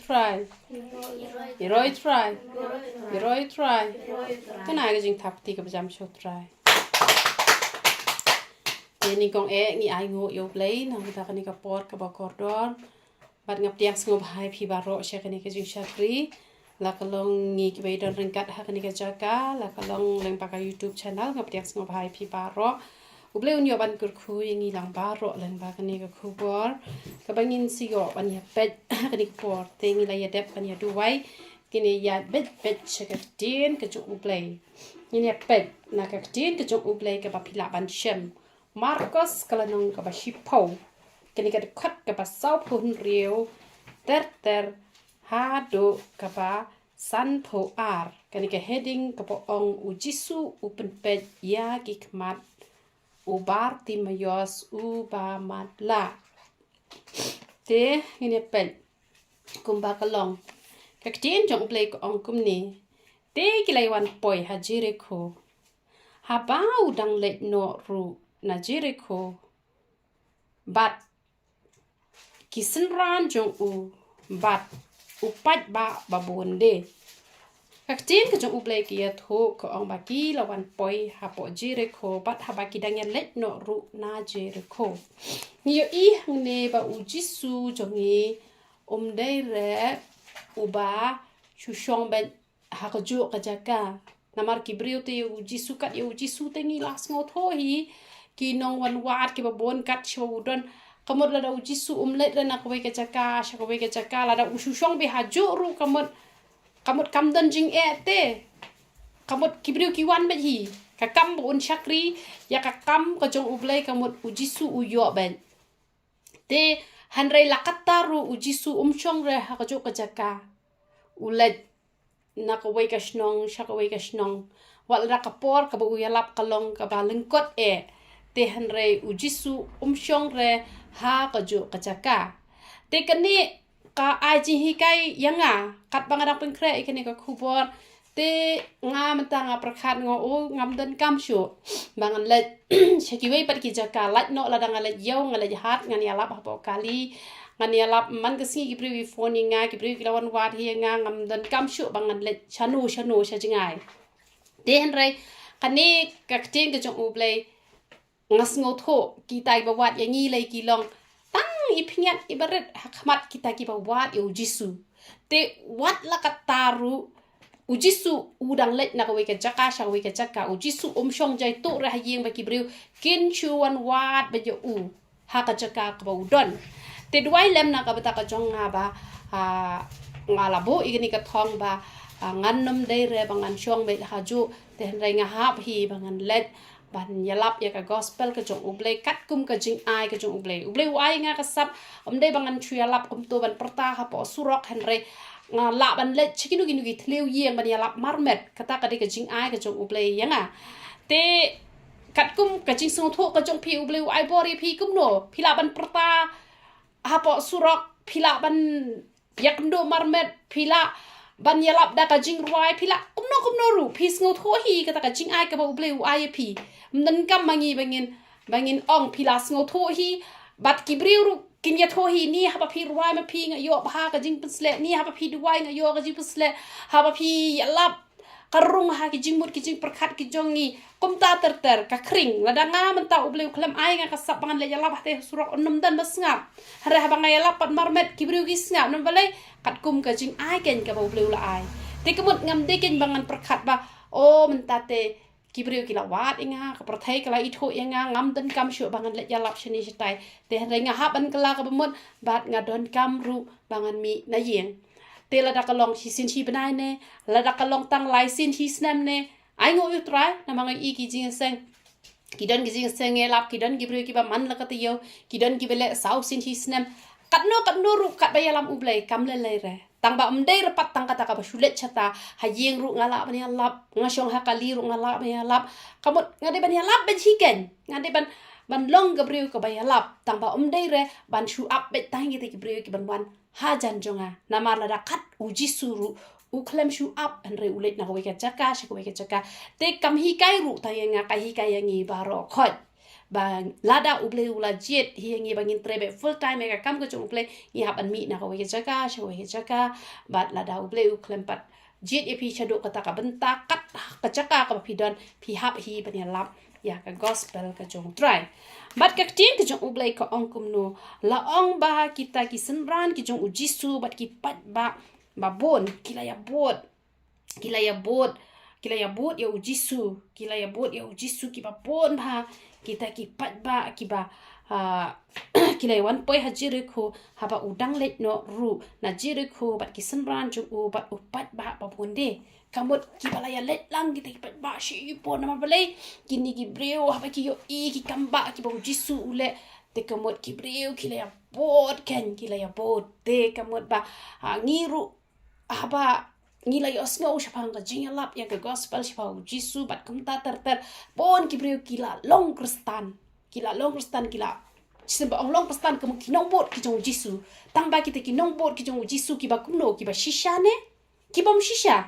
try Roy try Roy try cái này cái chuyện thập thì cái jam show try thì ni kong ni ai ngô yêu play na kita kan ni ka pot ka ba kordon bat ngap tiang ngop hai phi baro sha kan ni ka jing shakri la kalong ngi ki bai don rengkat ha kan ni ka jaka la kalong leng pakai YouTube channel ngap tiang ngop hai phi baro uble unyo ban kur khu ngi lang baro leng ba kan ni ka khu bor ka bangin sigo ban ya pet kan ni por te ngi la ya dep kan ya du wai kini ya bet sha ka tin ka ju uble ni ya pet na ka tin ka ju uble ka ba phila ban shem Marcos kalanong kabashipo kini kada kat kaba sau pun rio ter hado kaba san po ar kini ka heading kaba ong ujisu upen pet ya gikmat ubar timayos ubamat la te ini pet kumba kalong kaktin jong play ko ong kumni te kilaiwan poi hajire ko habau dang let no ru na Jericho bat kisenran jong u bat upat ba babonde kaktin ka jong u blake ya tho ko ong baki lawan poi ha po Jericho bat ha baki dang yan let no ru na Jericho ni yo I ne ba u jisu jong ni dai re u ba chu shong ben ha ko ju ka jaka namar kibriu te u jisu kat u jisu te ngi las ngo tho hi ki nong wan wat ki babon kat show don kamot la da ujisu umlet la na ko ke chaka sha ko ke chaka la da usushong be haju ru kamot kam don jing e te kamot kibriu ki wan be hi ka kam bon shakri ya ka kam ka jong ublai kamot ujisu uyo ben te hanrai lakataru ujisu umchong re ha ka jo ka chaka ulet na ko ka shnong sha ko ka shnong wal ra ka por ka bu ya lap kalong ka ba lengkot e te hanrei ujisu umshong re ha ka ju ka chaka te kani ka ai ji hi kai yanga kat bangara peng kre ikani ka khubor te nga mata nga prakhat ngo o ngam dan kam shu bangan let shaki wei pat ki jaka lat no la dang let yau ngale hat ngan ya lap ha kali ngan ya lap man ka si ki pri phone nga ki pri lawan wat hi nga ngam dan kam shu bangan let chanu sha jingai te hanrei kani ka tin ka jong u play ngas ngotho kita ibawat yang ngilai kilong tang ipingat ibarat hakmat kita kibawat ya ujisu te wat la kataru ujisu udang let na kawe ke jaka sha kawe ke jaka ujisu shong jai to ra yeng ba kibriu kin chuan wat ba u ha ka jaka ka udon te duai lem na ka bata ka jong nga ba ngala bo igni ka thong ba ngan nom dei re bangan shong be ha ju te rai nga ha hi bangan let ban yalap ya ka gospel ka jong ublay kat kum ka jing ai ka jong ublay wai nga ka sap dei bangan chuyalap kum to ban perta ha po surok henre nga la ban let chikinu ginu gi thleu yeng ban yalap marmet kata ka de ka jing ai ka jong ublay yanga te kat kum ka jing song tho ka jong pi ublay ai bori pi kumno phila ban perta ha po surok phila ban yakndo marmet phila ban yalap da ka jing ruai phila kumno ru pis ngo tho hi kata ka jing ai ka ba ublay ai pi mdan kam mangi bangin ong phila ngo tho hi bat kibriu ru kin ya tho hi ni ha ba phi ruai ma phi nga yo ba ka jing pusle ni ha ba phi duai nga yo ka jing pusle ha ba phi yalap karung ha ki jing mut ki jing perkhat ki jong ni kumta ter ka kring la da nga man ta ublay klam ai nga ka sap bangan le yalap te surok onnom dan basngap hare ha ba nga yalap pat marmet kibriu ki snap nam balai kat kum ka jing ai ken ka ba ublay la ai te kamut ngam de ken bangan perkhat ba o mentate kibriu ki lawat inga ka prathai kala itho inga ngam dan kam shu bangan let yalap shani shitai te rai nga ha ban kala ka bamut bat nga don kam ru bangan mi na yeng te la da kalong si sin chi banai ne la da kalong tang lai sin chi snam ne ai ngo U Trai na manga I ki jing seng kidon ki jing seng elap kidon kibriu ki ba man la ka te yo kidon ki bele sau sin chi snam kat no ru kat ba yalam ublay kam le re tang ba dei repat tang kata ka ba shulet chata ha yeng ru ngala ban yalap ngashong ha kali ru ngala ban yalap kamot ngade ban yalap ben chicken ngade ban long gabriu ka ba yalap tang ba dei re ban shu up bet tang ki te kibriu ki ban wan ha jan jonga namar la da kat uji suru uklem shu up and re ulet na ko ke chaka shi ko ke chaka te kam hi kai ru ta yenga kai hi kai yangi baro khot bang lada uble ula jet hi ngi bangin trebe full time ka kam ka chung uble ngi hab an mi na ko jaga shawe jaga bat lada uble u klempat jet epi chado kata ka benta kat ka jaka ka pidon pi hab hi bani lap ya ka gospel ka chung try bat ka tin ka chung uble ka ong kumno la ong ba kita ki senran ki chung ujisu bat ki pat ba bon kila ya bot ya ujisu kila ya bot ya ujisu ki ba bon ba kita ki pat ba ki ba kila ya wan poi hajire ko haba udang let no ru na jire ko bat ki senran chung u bat upat ba bon de kamot ki bala ya let lang kita ki pat ba shi po na balai kini ki breu haba ki yo ki kamba ki ba ujisu ule te kamot ki breu kila ya bot ken kila ya bot te kamot ba ngiru haba ngila yo sngo shapang ka jinga lap ya ka gospel shapa Jisu bat kumta ter pon ki breu kila long kristan kila simba ong long kristan kamu kinong bot ki jong Jisu tang ba kita kinong bot ki jong Jisu ki ba kumno ki ba shisha ne ki bom shisha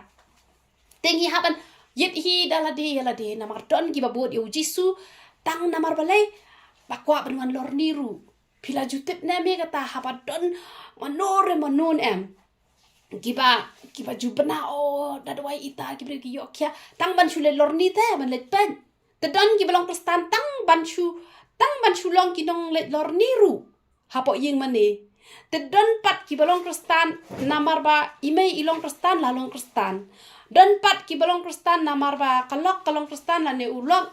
tengi haban yet hi yala de namar don ki ba bot yo Jisu tang namar balai bakwa benwan lor niru pila jutip na me kata haba don manon em kiba jubna dadwai ita kibre ki yokya tang ban shule lorni te ban let pen te don ki belong kristan tang ban shu long ki nong let lorni ru hapo ying mane te don pat ki belong kristan namar ba imei ilong kristan la long kristan don pat ki belong kristan namar ba kalong kristan la ne ulong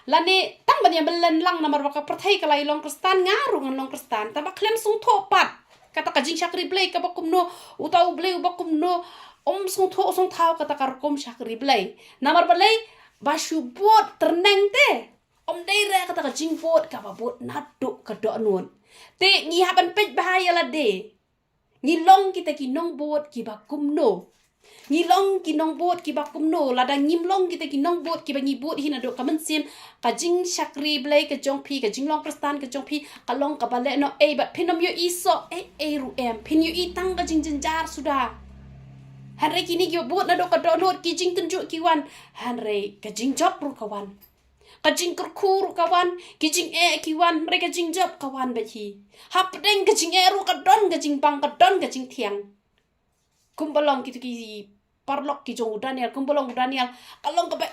la ne tang ban ya belen lang namar ba ka perthai kala ilong kristan ngaru ngon long kristan ta ba klem sung tho pat kata ka jing shakri blay ka bakumno utau blay bakumno song tho song thau kata ka kom shakri blay namar balay bashu bot terneng te dai re kata ka jing bot ka ba bot nado ka do nun te ngi haban pej bahaya la de ngi long kita ki nong bot ki bakumno ngi long ki nong bot ki bakumno la da ngim long kita ki nong bot ki ba ngi bot hina do ka man sim ka jing shakri blay ka jong pi ka jing long kristan ka jong pi ka long ka bale no bat pinom yo iso ru em pin yo itang ka jing jar sudah hanre kini ki bot na do ka do not ki jing tunjuk ki wan hanre ka jing job ru kawan ka jing kurkur kawan ki jing ki wan mereka jing job kawan ba hi hap deng ka jing ru ka don ka jing bang ka don ka jing tiang kumbalong ki parlok ki jong Daniel kumbalong Daniel kalong ka ba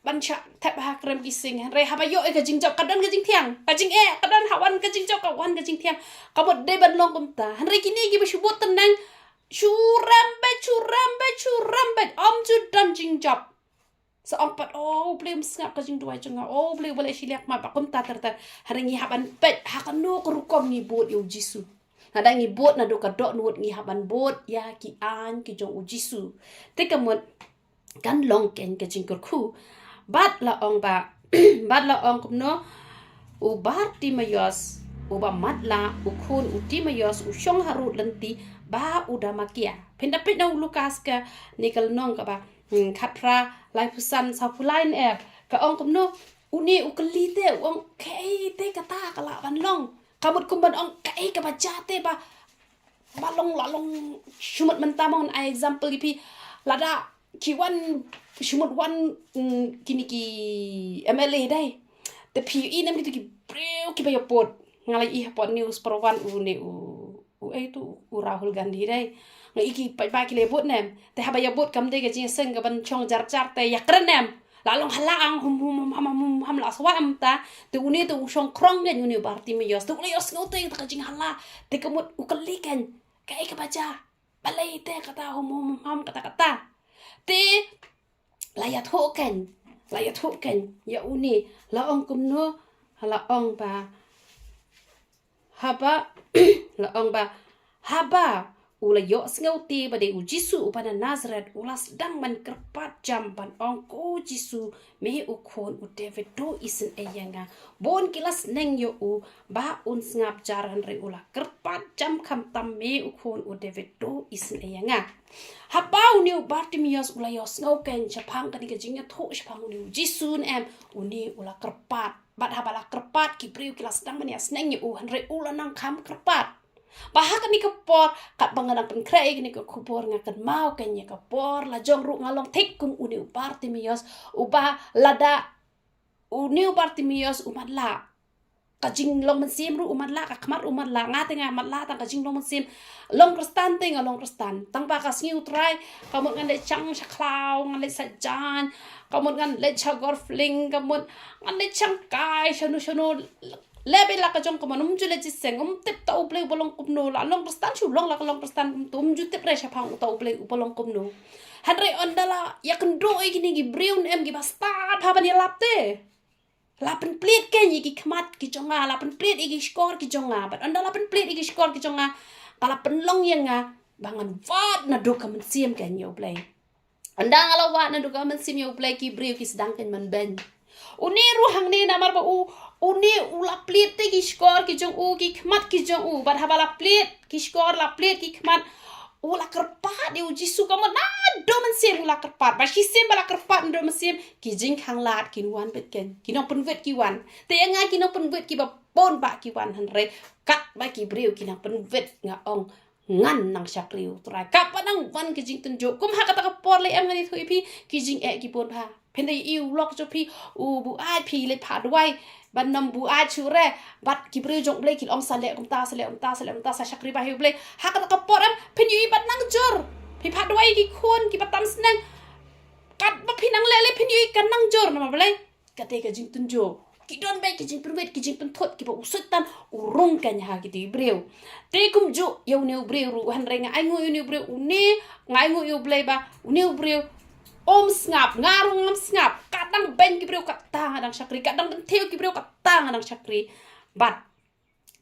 bancha tap ha krem ki sing re ha ba yo ka jing job ka don ka jing tiang ka jing ka don hawan ka jing job ka wan ka jing tiang ka bot de ban long kumta hanre kini ki ba shubot tenang churambe ju dan jing job so ampat blem snap ka jing duai chunga blem boleh silak ma ba kumta ter hanre ngi haban pet ha kan no ko rukom ni bot yo Jisu nada ngi bot na do ka do nuot ngi haban bot ya ki an ki jong Jisu te kamot kan long ken ka jing ku bat la ong kumno u bar timayos u ba matla u khun u timayos u shong harut lenti ba u da makia pendapit na Lukas ka nikal nong ka ba khatra lai pusan sa pulain ka ong kumno uni u kelite ong kei te kata kala ban long kamut kumban ong kei ka ba jate ba balong lalong shumat mentamon ai example ipi lada kiwan shumat wan kini ki MLA dai te PUI nam gitu ki breu ki ba yopot ngalai I pot news perwan tu Rahul Gandhi dai ngai iki pa ki lebot nem te haba yobot kam de ga jing seng ga ban chong jar te yakren nem lalong halaang hum la swa am ta te uni tu shong krong den uni barti me yos tu le yos ngote ta jing hala te kamut ukaliken kai ka baca balai te kata hum kata te layat hoken ya uni la ong kumno la ong ba haba ula yo ngauti bade Jisu pada Nazareth ulas dang man kerpat jam ban ong ko Jisu me ukon u David do isen eyanga bon kilas neng yo u ba un ngap jaran re ula kerpat jam kam tam me ukon u David do isen eyanga habau ni Bartimius ula yo ngau ken chapang kan ke jingnya tho chapang ni Jisu em uni ula kerpat bat habala kerpat ki priu kilas dang man yas neng yo u han re ula nang kam kerpat bahakan ni kapor kat banganang penkrai ni kapor ngakan mau kenya kapor la jong ru ngalong tekum uni Bartimius uba lada uni Bartimius umadla kajing long mensim ru umat la kakmat umat la ngate nga mat la tang kajing long mensim long kristan ting long kristan tang pa kas U Trai kamut ngan le chang shaklau ngan le sajan kamut ngan le chagor fling kamut ngan le chang kai shanu lebe la ka jong kamanum jule jiseng tip ta uble bolong kumno la long kristan chu long la long kristan tum ju tip re shapang ta uble bolong kumno hanre ondala yakndo igini gi breun em gi basta pa ban lapte lapan plate kan iki kmat ki jonga lapan plate iki skor ki jonga but anda lapan plate iki skor ki jonga kala penlong yang nga bangan wat na do kamen sim kan yo play anda ngala wat na do kamen sim yo play ki brew ki sedang kan man ben uni ruhang ni namar ba uni ula plate ki skor ki jong ki kmat ki jong but habala plate ki skor la plate ki kmat ula kerpat di uji suka mana do mensim ula kerpat basi sim bala kerpat do mensim ki jing khang lat ki wan bet ken ki no pen vet ki wan te nga ki no pen vet ki ba pon ba ki wan han re kat ba ki brew ki na pen vet nga ong ngan nang syakriu trai kap nang wan ki jing tunjuk kum ha kata ka por le em ngani thui pi ki jing ki pon pha pen dei iu lok jo pi bu ai pi le pha dwai ban nam bu ai chu re bat ki brew jong ble ki ong sale ta sa syakri ba hi ble ha kata ka por em pen yu bat nang jor pi pha dwai ki khon ki batam snang kat ba pi nang le pen yu kan nang jor na ma ble kate ka jing tunjuk ki don bai ki jing perwet ki jing pentot ki ba usutan urung kan ha ki di brew te kum ju yo ne brew ru han renga ai ngu ne brew uni ngai ngu yo ble ba uni brew ngap ngarung ngam ngap kadang ben ki brew katang adang syakri kadang theo ki brew katang adang syakri bat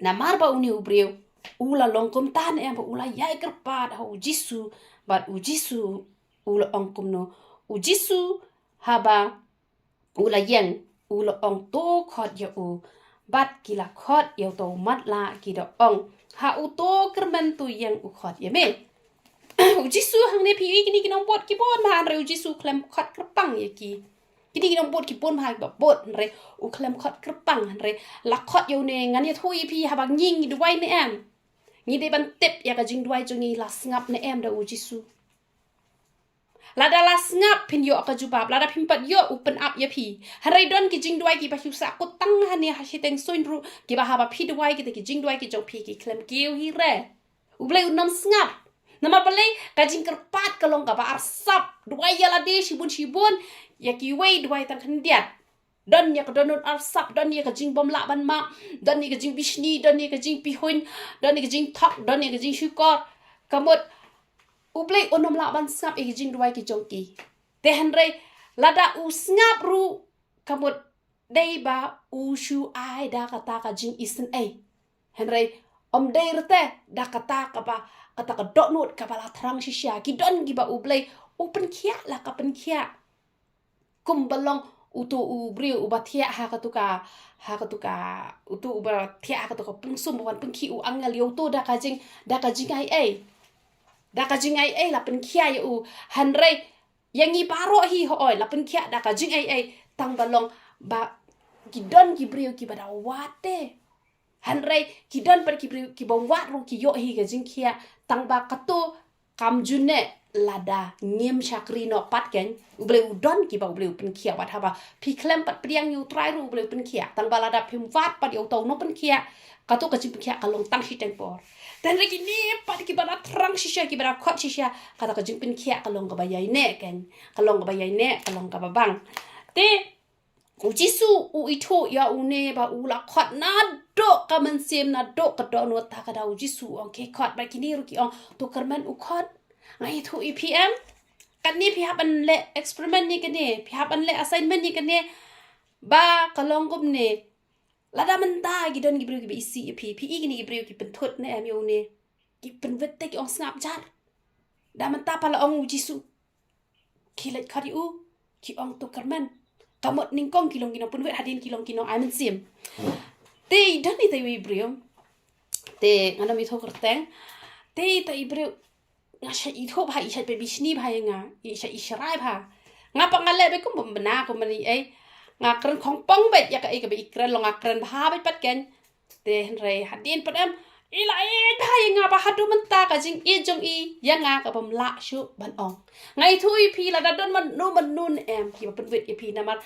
namar ba uni brew ula longkom tan em ba ula yai kerpat ho jisu bat u jisu ula ongkom no u jisu haba ula yang ula ong to khot ya u bat kila khot ya to mat la ki do ong ha u to kermen tu yang u khot ya me u jisu hang ne pi kini kinong bot ki bon ma re u jisu klem khot kerpang ya ki kini kinong bot ki bon ma ba bot re u klem khot kerpang re la khot yo ne ngan ya thui pi ha bang nying du wai ne em ni de ban tip ya ka jing duai jo ni la ngap ne em da u jisu lada las ngap pin yo ka jubab lada pimpat yo open up ya pi harai don ki jing duai ki ba husa ko tang hane ha shiteng soin ru ki ba ha ba pi duai ki ki jing duai ki jo pi ki klem kiu hi re u blai unam ngap nama balai ka jing kerpat kalong ka ba arsap duai ya la de shibun ya ki wei duai tang khandiat don ya ka donut arsap don ya ka jing bom la ban ma don ya ka jing bishni don ya ka jing pihun don ya ka jing thok don ya ka jing shukor kamut ublei onom la ban snap e jing duai ki jongki te hanrei lada u snap ru kamut dei ba u shu ai da kata ka jing isen ai hanrei om dei rete da kata ka ba kata ka donut ka bala thrang shisha ki don gi ba ublei open kia la ka pen kia kum balong utu u brio u bathia ha ka utu u ba thia ka to ka pungsum wan pengki u angal yo to da ka jing ai da ka jing ai la pen kia u hanrei yang i paro hi ho oi la pen kia da ka jing ai tang balong ba gidon ki brio ki bada wate hanrei gidon per ki brio ki ba wat ru ki yo hi ka jing kia tang ba kato kam junne lada ngem syakri no pat ken uble udon ki ba uble pen kia wat haba pi klem pat priang yu trai ru uble pen kia tang ba lada pim wat pat yo to no pen kia kato ka jing pen kia kalong tang shi tempor dan lagi ni pat ki bana trang shisha ki bana khot shisha kata ka jing pen kia kalong ka bayai ne ken kalong ka bayai ne kalong ka babang te u jisu u itu ya u ne ba u la khot na do ka man sem na do ka do no ta ka da u jisu on ke khot ba ki ni ru ki on to karman u khot ngai thu epm kan ni phi haban le experiment ni kan ni phi haban le assignment ni kan ni ba kalong gum ne lada menta gidon gibru gi isi pi gini gibru ki pentot ne am yo ne ki penvet te ki on snap jar da menta pala ong jisu kilet khari u ki ong to karman kamot ningkong kilong kino penvet hadin kilong kino amen sim te dan ni te wi brio te ngana mi tho kerteng te ibru ngasha i tho ba i sha be bisni ba nga i sha i shrai ba ngapa ngale be ko bena ko mani ai ngakren khong pong bet ya ka be ikren lo ngakren ba bet pat ken te henre hadin padam ila bhai nga ba hadu menta ka jing jong yanga ka bam la shu ban ong ngai thui phi la da don man nun em ki pen wit phi na mar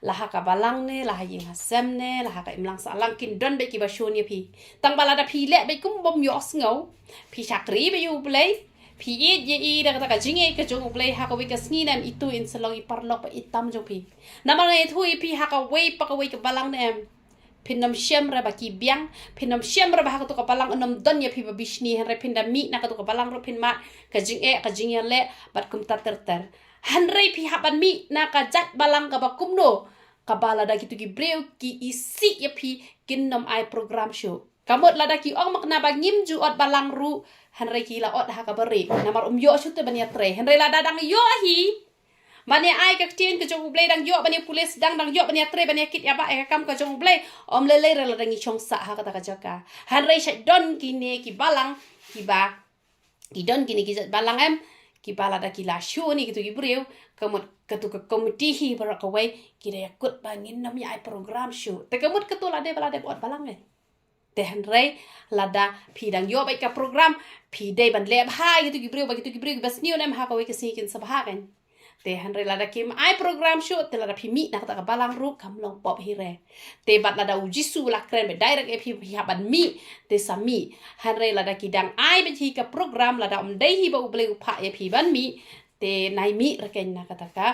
la ha ka balang ne la ha ying hasem ne la ha ka imlang sa lang kin don be ki ba shon ye phi tang bala da phi le be kum bom yo ngau phi chakri be yu play phi ye da ka jing ka jong play ha ka we ka sni nam itu in salong I parlok pa itam jong phi na mar ngai thui phi ha ka we pa ka we ka balang ne em pinam syam ra baki biang pinam syam ra bah ka tu ka balang enam don ya phi ba bishni han ra pinda mi na ka tu ka balang ro pin mat ka jing ya le bat kum ta ter han re phi ha ban mi na ka jat balang ka ba kumno ka bala da ki tu ki breu ki isi ya phi kin nam ai program show kamot la da ki ong mak na ba ngim ju ot balang ru han re ki la ot ha ka bari na mar yo chu te ban ya tre han re la da dang yo hi Bani ai ka tien ka jong blay dang yo bani pulis dang yo bani tre bani kit ya ba ka kam ka jong blay om le re la dang I chong sa ha ka ta ka jaka han rei sha don ki ne ki balang ki ba ki don ki ne ki balang em ki bala da ki la shu ni ki tu ki breu kamut ka tu ka committee hi bara ka wai ki de kut bangin nam ya ai program shu te kamut ka tu la de bala de bot balang ai te han rei la da phi dang yo ba ka program phi de ban le ba ki tu ki breu ba ki tu ki breu bas ni nem ha ka wai ka si kin sa ba kan te han re la da kim ai program show te la da phi mi na ta ka balang ru kam long pop hi re te bat la da U Jisu la kren be direct e phi ha ban mi te sa mi han re la da ki dang ai be hi ka program la da dei hi ba u ble u pha e phi ban mi te nai mi ra ken na ka ta ka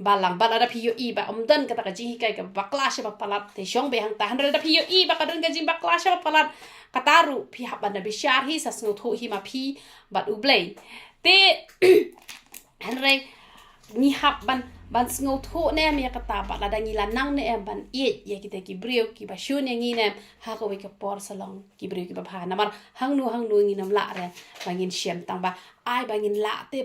balang bat la da phi yo I ba don ka ta ka ji hi kai ka ba class ba palat te shong be hang ta han re da phi yo I ba ka don ka ji ba class ba palat ka taru phi ha ban na be shar hi sa sno tho hi ma phi bat u ble te han re ni hap ban sngo tho ne me ka ta ba la da ni la nang ne em ban ye ki te ki breu ki ba shu ne ngi ne ha ko we ka por salong ki breu ki ba pha na mar hang nu ngi nam la re ba ngin shem tang ba ai ba ngin la te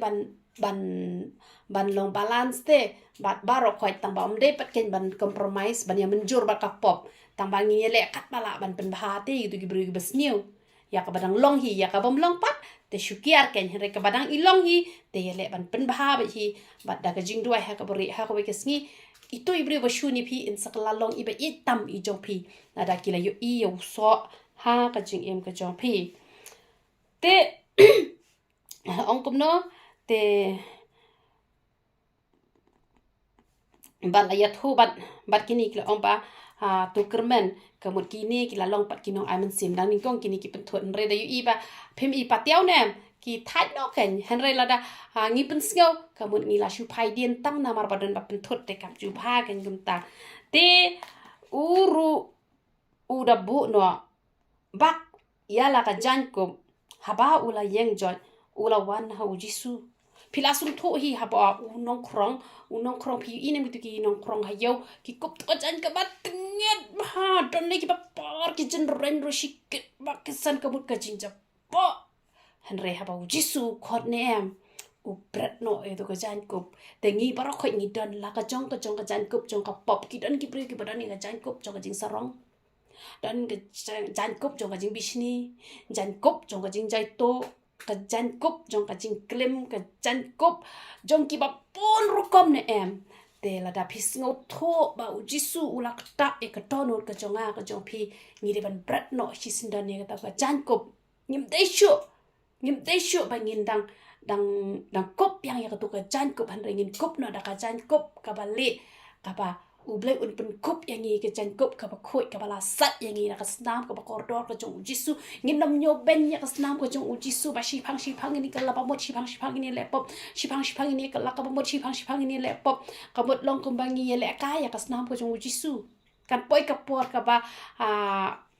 ban long balance te bat baro khoi tang ba om de pat ken ban compromise ban ya menjur ba ka pop tang ba ngi le kat bala ban pen ba te tu ki breu ki ba sniu ya ka badang long hi ya ka bom long pat te syukiar ken here ka badang ilong hi te yele ban pen bah ba hi bat da ka jing duai ha ka beri ha ka we kesngi itu ibri ba shu ni phi in sakla long iba I tam I jong phi na da kila yo I yo so ha ka jing em ka jong phi te ong kumno te ban la ya thu bat kini kila ong ba tu kermen kamut kini kila long pat kinong ai men sim dang ning kong kini ki pen thon re da yu I ba phim I pa tiao nem ki that no ken han re la da ngi pen sngo kamut ngi la shu phai dien tang na mar badan ba pen thot te kam ju pha ken gum ta te uru uda bu no bak ya la ka jan ko haba ula yeng jot ula wan ha U Jisu pila sum tho hi ha ba u nong krong phi I nem ki nong krong ha yo ki kop to jan ka bat nget ha don ne ki ba par ki jen ren ro shik ba ki san ka but ka jin ja pa han re ha ba U Jisu khot ne em u bret no e to ka jan kop te ngi bara khoi ngi don la ka jong ka jan kop jong ka pop ki don ki pre ki ba don ni ka jan kop jong ka jing sarong don ka jan kop jong ka jing bishni jan kop jong ka jing jai to ka jan kop jong ka jing klem ka jan kop jong ki ba pon rukom ne em te la da phis ngo tho ba U Jisu ula ta e ka tonor ka jonga ka jong phi ngi de ban brat no shi sin dan ne ka ta jan kop ngim de shu ba ngin dang kop yang ya ka tu ka jan kop han ringin kop no da ka jan kop ka ba le ka ba u ble un pen kop yang ngi ka jan kop ka ba khoi ka ba la sat yang ngi na ka snam ka ba koridor ka jong U Jisu ngin nam nyo ben ya ka snam ka jong U Jisu ba shi phang ni ka la ba mot shi phang ni le pop shi phang ni ka la ka ba mot shi phang ni le pop ka mot long kum ba ngi le ka ya ka snam ka jong U Jisu kan poi ka por ka ba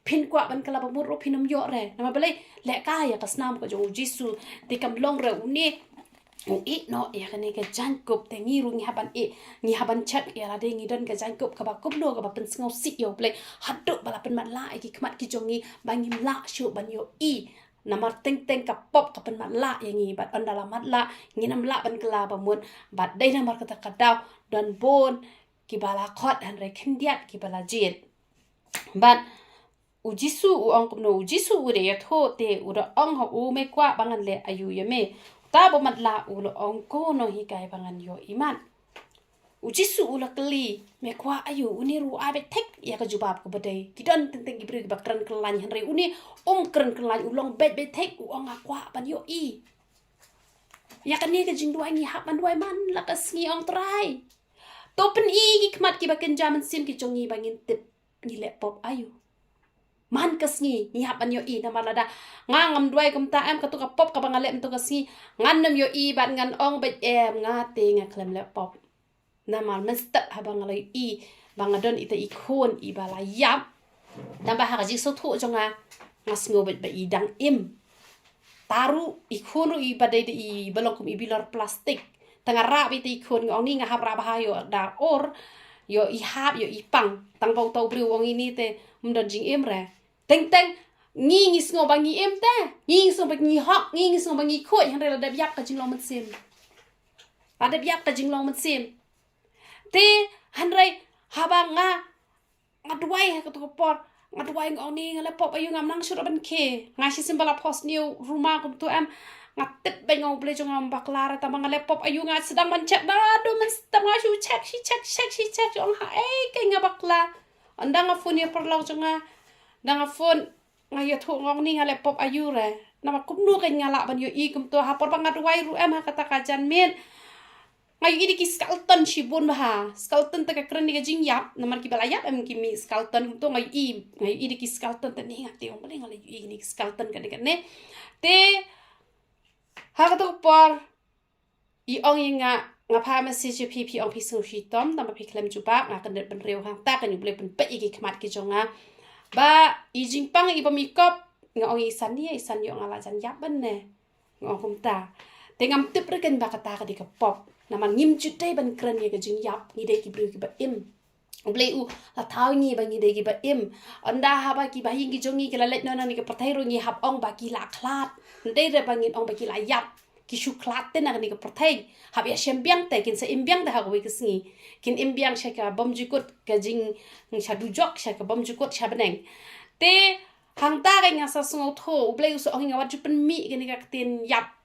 pin kwa ban kala ba mot ro pinam yo re na ma bele le ka ya ka snam ka jong U Jisu ti kam long re u ni I no ya kan ka jan kop te ngi ru ngi haban chat ya la de ngi don ka jan kop ka ba kop lo ka ba pen sngo si yo ple hadu bala pen mat la ki khmat ki jongi ba ngi la shu ban yo I namar teng ka pop ka pen mat la ya ngi bat on dala mat la ngi nam la ban kala ba mun bat dai namar ka ta ka daw don bon ki bala khot han re khindiat ki bala jit bat U Jisu u ong kumno U Jisu u de ya tho te u da ong ha u me kwa bangan le ayu ya me ta bo mat la u lo ong ko no hi kai bangan yo iman U Jisu ula keli me kwa ayu uni ru abe tek ya ka jubab ko badai kidon tenteng gibri ba keren kelan henry uni keren kelan ulong bet tek u ong kwa ban yo i ya kan ni ka jing duai ni hap man duai man la ka sngi ong trai to pen i ki kmat ki ba ken jaman sim ki jongi bangin tip ni le pop ayu man ka sngi ni hap ban yo i na malada ngam duai kum ta em ka tu ka pop ka bangale em tu ka sngi ngan nam yo i ban ngan ong bet em nga te nga klem le pop namal menstak habang ngalai i bangadon ita ikon i balayap tambah haji sotu jonga ngas ngobet ba idang im taru ikon i badai i balongkum i bilor plastik tengah rap ita ikon ngong ni ngahap rabahayo da or yo i hap yo i pang tang bau tau bru wong ini te mdon jing im re teng ngi ngis ngobang i im te ngi ngobang i hok ngi ngobang i khoi han re da biak ka jing long mesin ada biak ka jing long mesin te hanrai habang ngaduai ha ketu por ngaduai ngong ni ngale pop ayu ngam nang sura ban ke ngasi simbala post new rumah kum tu am ngatip ben ngong ble jong am baklara ta ngale pop ayu ngat sedang mencet da do men sedang ngasu check jong ha kai ngabakla andang phone ya perlau jong dang phone ngayo thu ngong ni ngale pop ayu re nama kumno kai ngala ban yo i kum tu ha por bangaduai ru am ha kata kajan men ngayu ini ki skalton shibun bah skalton ta ka kren ni jing yap namar ki balayap em ki mi skalton to ngayu ini ki skalton ta ni ngati ong bale ngayu ini skalton ka dekat ne te ha ka to por i ong nga pha message pi ong pi su shi tom ta ma pi klem ju ba nga kan det ben rew hang ta kan yu ble pen pe i ki khmat ki jonga ba i jing pang i ba mi kop nga ong isan yo ngala jan yap ben ne ngong kum ta te ngam tip reken ba kata ka di ka pop naman ngim chutay ban kran ya ka jing yap ni de ki bru ki ba im ble u la thau ni ba ni de ki ba im anda ha ba ki ba hing ki jongi ki la let no na ni ka pathai ro ni hap ong ba ki la khlat de re ba ngin ong ba ki la yap ki shu khlat te na ni ka pathai hab ya shem biang te kin sa im biang da ha ko ki sngi kin im biang sha ka bom jikut ka jing sha du jok sha ka bom jikut sha beneng te hang ta ka nga sa sungo tho ble u so ong nga wat ju pen mi ki ni ka tin yap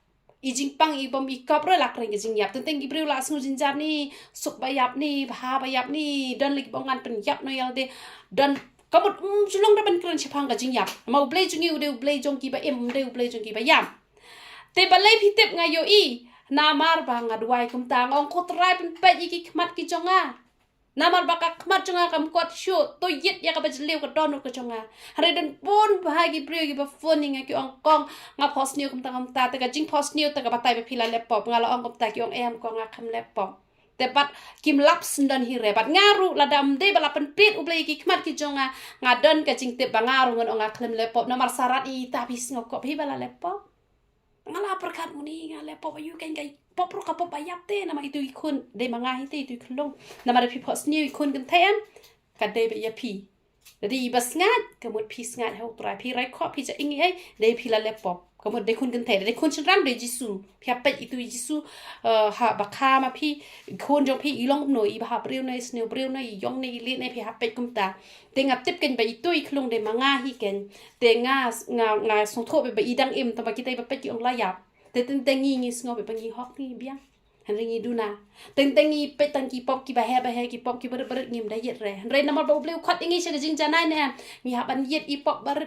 ijing pang ibom ikap ro lak ring jing yap tenteng gibril la snu jinjar ni suk bayap ni bha bayap ni dan lik bongan pen yap no yal de dan kamut julong da ban kran chapang ga jing yap mau ble jungi ude ble jong ki ba em de ble jong ki ba yam te balai phitep nga yo i na mar ba nga duai kum tang ong ko trai pen pe ki khmat ki jonga namar baka khmat jonga kam kot shu to yit ya ka ba jlew ka don ko jonga hare den pon bahagi brio gi ba phone nga ki ong kong nga post new kum ta te ka jing post new te ka batai be phila laptop nga la ong kum ta ki ong em ko nga kham laptop te bat kim laps dan hire bat ngaru la dam de bala pen pit u blai ki khmat ki jonga nga don ka jing te bangaru ngon ong nga kham laptop namar sarat i ta bis ngok ko hi bala laptop ngala perkat muni nga laptop ayu kan kai pop ro ka pop ayap te nama itu ikun de manga hite itu klong nama de post new ikun kan tem ka de be ya pi jadi bas ngat kemut pi ngat ha utrai pi rai ko pi ja ingi ai de pi la laptop kemut de kun kan te de kun chram de jisu pi apa itu jisu ha bakha ma pi kun jong pi ilong no i ba breu nei sneu breu nei yong nei li nei pi ha pe kum ta te ngap tip ken ba itu iklong de manga hi ken te nga song tho be idang im ta ba kita ba pe ki ong la yap te tengi ngi sngo be pangi hok ni biang han ringi duna tengi pe tangi pop ki ba he ki pop ki ber ngim da yet re han re namar ba bleu khat ingi se jing janai ne mi ha ban yet i pop ber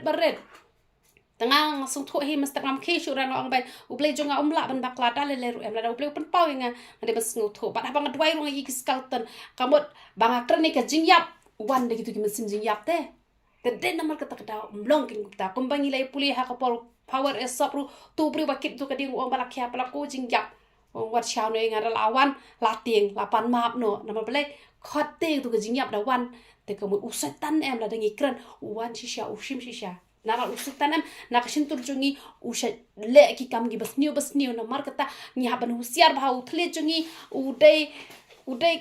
tengah sung tho he Instagram ke shu ran ong ba u bleu jonga la ban bakla da le ru em la bleu pen pau nga ade bas ngo tho ba bang dwai ru ngi ki skalton kamot bang akren ni ka jing yap wan de gitu ki mesin jing yap te den namar ka tak da mlong king ta kumbangi lai puli ha ka por power is sapru tu bri bakit tu kading uang balak ya balak ko jing yap wat chao no nga lawan la tieng la pan map no na ma ble khot te tu ka jing yap da wan te ka mu usatan em la dangi kran wan shisha ushim shisha na ma usatan em na ka shintur jungi usha le ki kam gi bas new na mar kata nya ban husiar ba utle jungi udai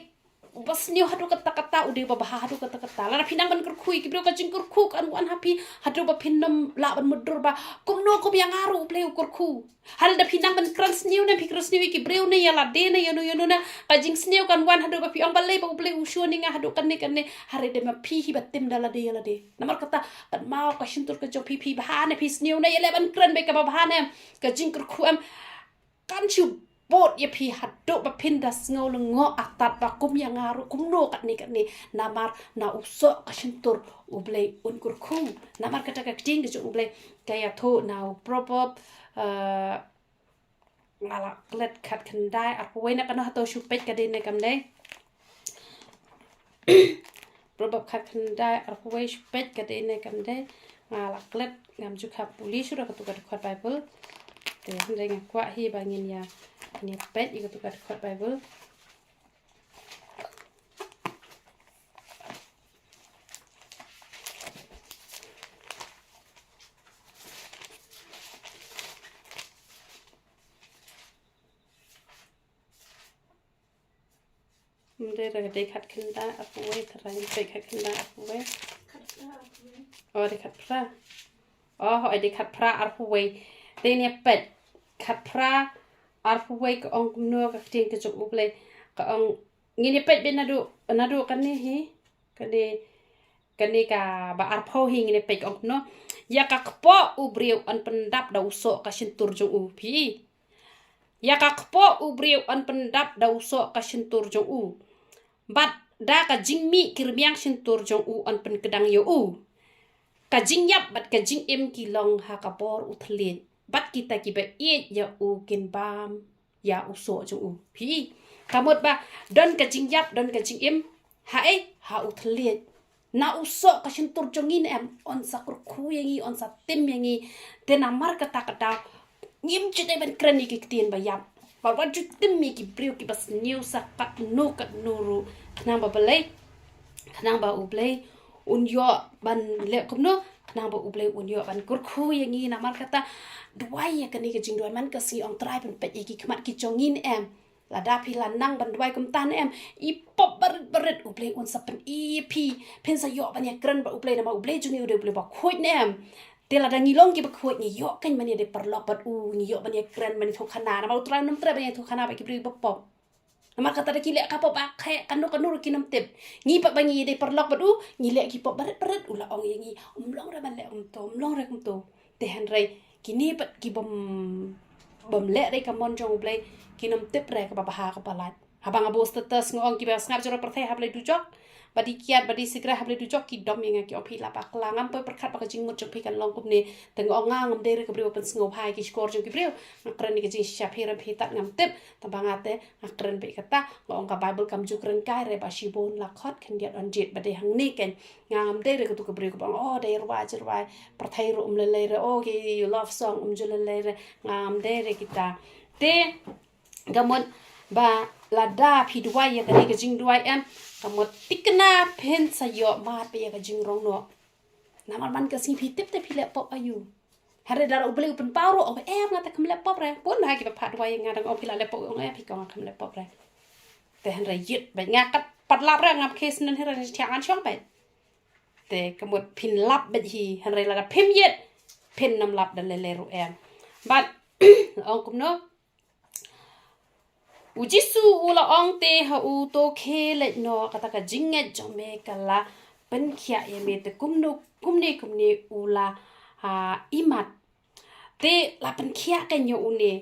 bas new hadu kata ude ba hadu kata la pinang ban kurkhui ki bro ka jing kurkhu kan wan happy hadu ba pinam la ban mudur ba kumno ko biang aru pleu kurkhu hal da pinang ban krans new na pikros new ki breu ne yala de na yono na ka jing new kan wan hadu ba pi ong ba le ba pleu shu ni nga hadu kan ne hare de ma pi hi batim dala de yala de namar kata kan mau ka shintur ka jo pi ba ne pi new na yala ban kran be ka ba ne ka jing kurkhu am kan chu bot ya pi haduk ba pindas ngau lengo atat ba kum yang ngaru kumno kat ni namar na usok kasentur ublay unkur kum namar kata kating ke ublay kaya tho na proper ngala klet khat khandai arpuai na kana to shupet kadin ne kamne proper khat khandai arpuai shupet kadin ne kamne ngala klet ngam jukha police ro katu kat khat bible te hande ngakwa hi bangin ya ni pet i katu kat khat bible đây là để khát khăn đá áp quay thật ra để khát khăn đá áp quay để khát pra hỏi để khát pra áp quay đây nè pet khát pra áp quay cái ông cũng nuôi cái tiền cái chụp lên cái ông nghe nè pet bên nào độ cái này hi cái này cả bà áp phao hi nghe nè pet ông nó ya các po ubriu an pendap da usok ka sentur jong upi ya các po ubriu an pendap da usok ka sentur jong u bat da ka jingmi kirmiang sentur jong u an pen kedang yo u ka jingyap bat ka jing em ki long ha ka bor uthlin bat kita ki ba e ya u kin bam ya usok jong u pi kamot ba don ka jingyap don ka jing em ha uthlin na usok ka sentur jong in em on sakur khu yangi on sa tim yangi te namar kata ngim chite ban krani ki tin ba yap ba ju tim mi ki priu ki bas new sa kat nuru nang ba balai nang ba ublay unyo ban le kumno nang ba ublay unyo ban kur khu yangi namar kata duai ya kani ke jing duai man ka si ong trai ban pe ki kmat ki jongin em la da pi la nang ban duai kum tan em I pop barit ublay un sa pen I pi pen sa yo ban ya kran ba ublay na ma ublay jungi ude ublay ba khoit em te la da ngilong ki ba khoit ni yo kan man ya de perlok bat ni yo ban ya kran man tho khana na ma utrai nam tre ban ya tho khana ba ki bri ba pop namar kata da ki le ka pop ba khe kanu ki nam tep ngi pa ba ngi de perlok bat ngi le ki pop barit ula ong ngi long ra ban le long ra kum to te han rai kini pat ki bom le dai ka mon jong ublay kinam tip re ka babaha ka palat habang abo status ngong ki ba snap jora perthai hable du jok badi kiat badi sigra hable du jok ki dom yang ki opi la pak langam pe perkhat ba ka jing mut jong pi kan long kup ne teng ong ngam de re ka brio pen sngo phai ki skor jong ki brio ngakren ni ka jing sha phi ram phi tat ngam tip tambangate ngakren be kata ngong ka bible kam ju kren kai re ba shibon la khot khan diat on jit bade hang ni ken ngam de re ka tu ka brio ka bang de rwa jirwa perthai ro le le re ki love song ju le re ngam de re kita te gamot ba lada phi duai ya kani ka jing duai em gamot tikna pen sayo ma pe ya ka jing rong no namar man ka si phi tip te phi le pop ayu hare dar ubli pen paro ong em ngata kam le pop re pun ha ki ba phat duai nga dang ong phi la le pop ong phi ka kam le pop re te han ra yit ba nga kat pat lap ra ngap case nan hera ni thiang an chong ba te gamot phin lap ba hi han ra la phim yet pin nam lap da le ru em but ong kum no U Jisu ula ong te ha u to khe le no kata ka jinget jome kala pen khia ye me te kumne ula imat te la pen khia ka nyo une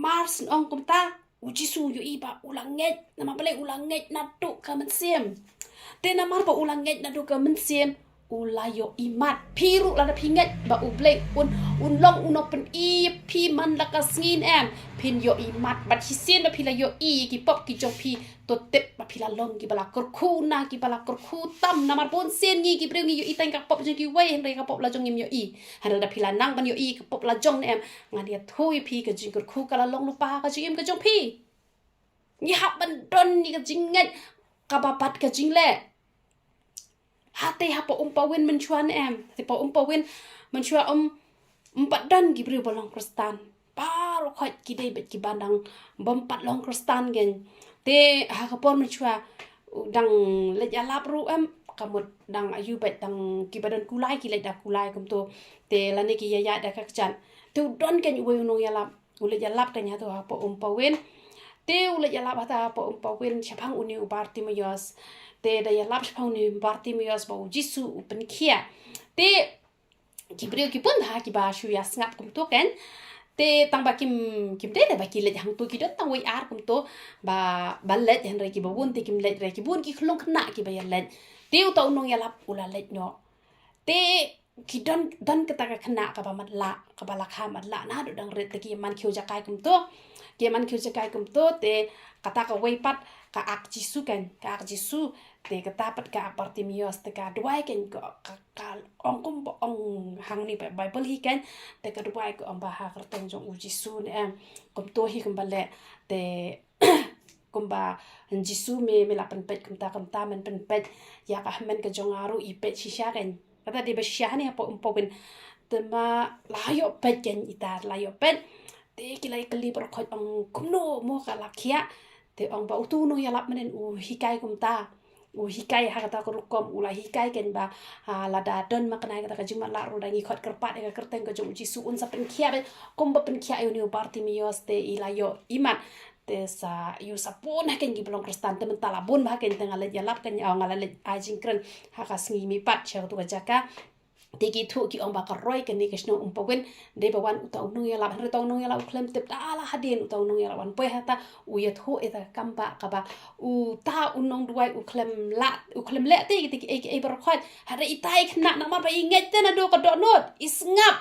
mars ong kum ta U Jisu yo iba ula nget na ma bale ula nget na tu ka man siem te na mar ba ula nget na tu ka man siem ula yo imat piru la da pinget ba ublek un long uno pen pi man la ka sngin em pin yo imat ba hisien ba pila yo ki pop ki jong pi to tep ba pila long ki bala kor khu na ki bala kor khu tam na mar bon sen ngi ki breu ngi yo itang ka pop jong ki wei hen re ka pop la jong ngim yo han da pila nang ban yo ka pop la jong em ngadia thui pi ka jing kor khu ka la long lu pa ka jing em ka jong pi ni hab ban don ni ka jing ngat ka ba pat ka jing le hati hapa umpawin mencuan em tipa umpawin mencua empat dan gibriu balong kristan baru khot kidai bet ki bandang bompat long kristan gen te ha kapor mencua dang le jalap ru em kamut dang ayu bet dang ki badan kulai ki le da kulai kum to te lani ki ya da ka chan tu don ken we no yalap ule jalap kan ya to hapa umpawin te ule jalap hata hapa umpawin chapang uni ubarti mayos te da ya lap chpang ni barti mios ba Jisu pen khia te ki brio ki pun ha ki ba shu ya snap kum to ken te tang ba kim de le ba ki le hang tu ki dot tang wei ar kum to ba let han re ki ba bun te kim let re ki bun ki khlong khna ki ba ya let tiu to nong ya lap ula let nyo te ki don ka ta ka khna ka ba mat la ka ba la kha mat la na do dang re te ki man khiu ja kai kum to ki man khiu ja kai kum to te kata ka wei pat ka ak jisu kan ka ak jisu te ka ta pat ka Bartimius te ka duai kan ka ong kum ong hang ni Bible hi kan te ka duai ko ong ba ha ka tong jong u jisu ne kum to hi kum ba le te kum ba jisu me la pen pet kum ta men pen pet ya ka men ka jong aru i pet shisha kan kata di ba shisha ni po ben te ma la yo pet kan ita la yo pet te ki lai kali par khot ong kumno mo ka la khia te ong ba utu no ya lap menen u hikai kum ta u hikai ha kata ko rukom u la hikai ken ba la da don maknai kata ka juma la ru dangi khot kerpat ka kerteng ka jong jisu un sa pen khia be kom ba pen khia yo ni Bartimius te ilayo iman te sa yu sa pon ha ken gi blong kristan te mentala bon ba ken tengah le ya lap ken ya ngala le ajing kren ha ka sngi mi pat cha tu ka jaka tiki thu ki ong ba ka roi kan ni kesno umpogen de ba wan utau nu ya la re tau nu ya la klem tep ta ala hadin utau nu ya la wan poi hata u ya thu eta kamba ka ba u ta unong duai u klem le te ki e bar khot hada itai khna na ma ba inget te na do ka do not is ngap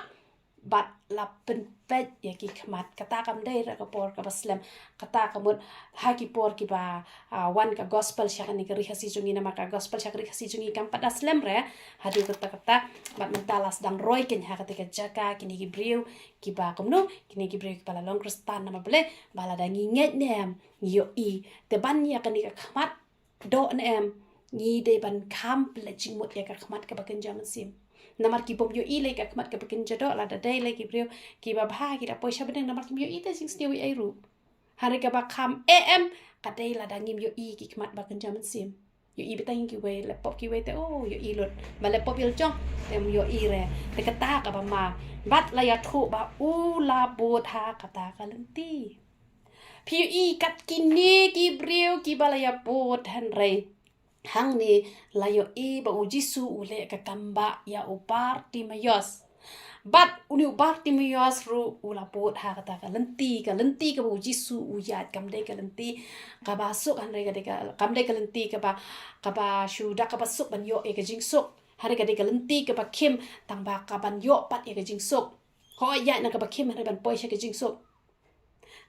bat la pen pet ya ki khmat kata kam dei ra ka por ka baslam kata kamut ha ki por ki ba wan ka gospel syakani ka rihasi jungi nama ka gospel syakari rihasi jungi kam pada slam re hadu kata bat mentalas dang roy ken ha kata jaka kini ki briu ki ba kumno kini ki briu ki pala long kristan nama bele bala dang inget nem yo i te ban ya kani ka khmat do nem ni de ban kam ple jingmut ya ka khmat ka baken jaman sim namar ki pom yo i le ka khmat ka baken jado la da dai le ki briu ki ba bha ki da poisa bedeng namar ki yo i te sing stewi ai ru hari ka ba kham am ka dai la dangim yo i ki khmat baken jaman sim yo i betang ki we laptop ki we te oh yo i lot ma laptop il chong te yo i re te ka ta ka ba ma bat la ya thu ba u la bo tha ka ta ka lenti pi yo i kat ki ni ki briu ki ba la ya bo han re hang ni la yo i ba u jisu u le ka kamba ya u Bartimius bat uni Bartimius ru ula pot ha kata ka lenti ka bu jisu u yat kam de ka lenti ka ba suk han re ka de ka kam de ka lenti ka ba shu da ka ba suk ban yo e ka jing suk hari ka de ka lenti ka ba kim tang ba ka ban yo pat e ka jing suk ho ya na ka ba kim han ban poi sha ka jing suk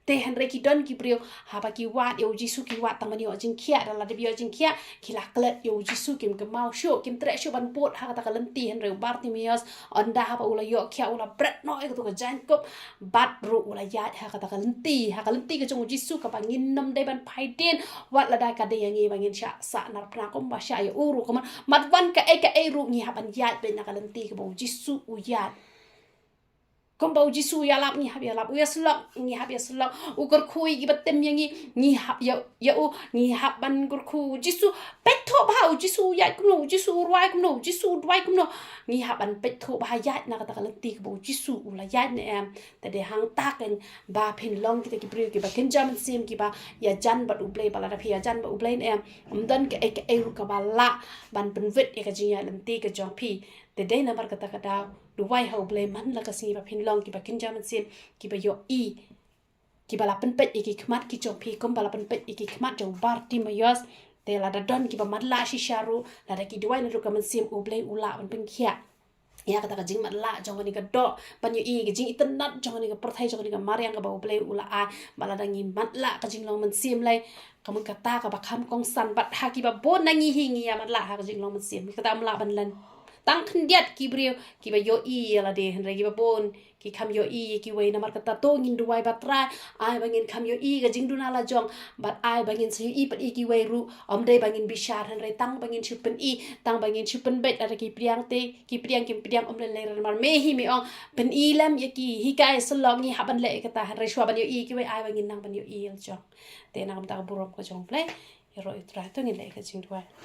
te han re ki don ki brio ha ba ki wat yo jisu ki wat tang mani yo jing khia da la de bio jing khia ki la klet yo jisu kim ka mau sho kim tre sho ban pot ha ta ka lenti han re Bartimius on da ha ba ula yo khia ula bret no e to ka jan kop bat ru ula ya ha ta ka lenti ka jong jisu ka bangin nam de ban pai den wat la da ka de yang e bangin sha sa nar pra kom ba sha yo uru ko mat wan ka e ru ni ha ban ya be na ka lenti ka bo jisu u ya kom bau jisu ya lap ni hab ya lap u ya slap ni hab ya slap u gor khui gi batem yang ni hab ya u ni hab ban gor khu jisu pet tho ba u jisu ya kumno jisu ruai kumno jisu duai kumno ni hab ban pet tho ba ya na ka ta lenti ka bau jisu u la ya ne am ta de hang ta ken ba phin long ki ki pri ki ba ken jam sim ki ba ya jan ba u play ba la phi ya jan ba u play ne am dan ke e ru ka ba la ban pen vet e ka jing ya lenti ka jong phi te de na bar ka ta ka da duai ho blay man la ka si ba phin long ki ba kin jaman sim ki ba yo i ki ba la pen pet ki khmat ki chong phi kom ba la pen pet ki khmat jong Bartimius te la da don ki ba mat la shi sharu la da ki duai na ru ka man sim u blay u la ban pen khia ya kata ka jing mat la jong ni ka do ban yo i ki jing itan nat jong ni ka perthai jong ni ka mariang ka ba u blay u la a ba la da ngi mat la ka jing long man sim lai kamun kata ka ba kham kong san bat ha ki ba bon na ngi hi ngi ya mat la ha ka jing long man sim ka ta am la ban lan tang khndiat ki brio ki ba yo i la de han re ki ba bon ki kham yo i ki we na mar kata to ngin duai ba tra ai bangin kham yo i ga jing du na la jong bat ai bangin si i pat i ki we ru om de bangin bi shar han re tang bangin chupen i tang bangin chupen bet ara ki priang te ki priang om le le mar me hi mi ong pen i lam ya ki hi kai salong ni ha ban le kata han re shwa ban yo i ki we ai bangin nang ban yo i el jong te na kam ta burom ko jong play ro i tra to ngin le ka jing duai